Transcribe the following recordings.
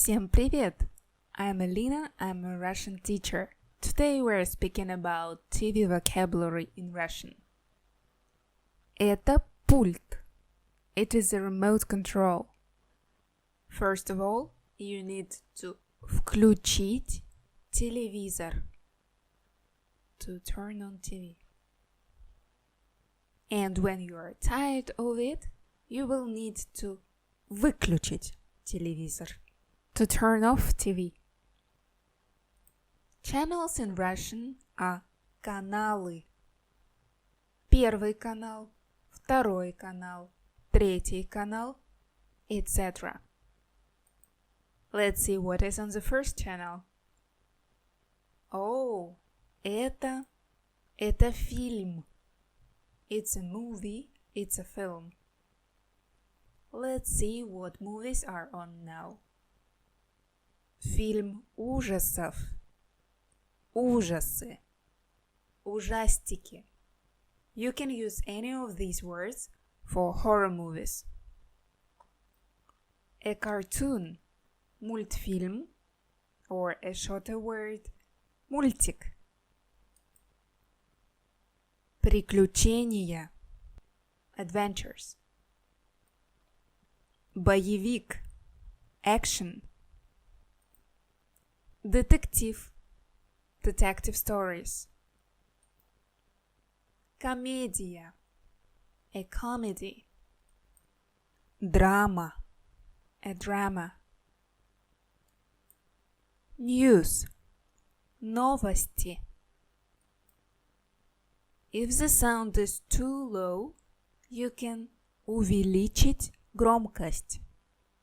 Всем привет! I'm Alina, I'm a Russian teacher. Today we're speaking about TV vocabulary in Russian. Это пульт. It is a remote control. First of all, you need to включить телевизор. To turn on TV. And when you are tired of it, you will need to выключить телевизор. To turn off TV. Channels in Russian are каналы. Первый канал, второй канал, третий канал, etc. Let's see what is on the first channel. Oh, это фильм. It's a movie, it's a film. Let's see what movies are on now. Фильм ужасов. Ужасы. Ужастики. You can use any of these words for horror movies. A cartoon. Мультфильм. Or a shorter word. Мультик. Приключения. Adventures. Боевик. Action. Детектив. Detective stories. Комедия. A comedy. Драма. A drama. News. Новости. If the sound is too low, you can увеличить громкость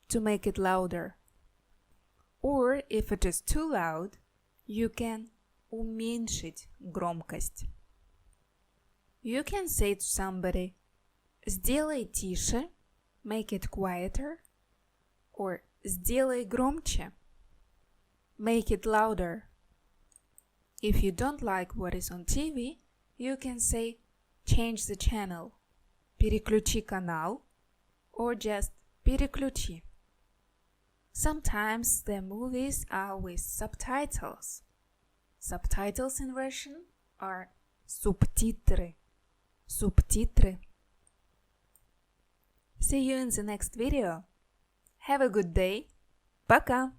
to make it louder. Or if it is too loud, you can уменьшить громкость. You can say to somebody, сделай тише, make it quieter, or сделай громче, make it louder. If you don't like what is on TV, you can say, change the channel, переключи канал, or just переключи. Sometimes the movies are with subtitles. Subtitles in Russian are субтитры. Субтитры. See you in the next video. Have a good day. Пока!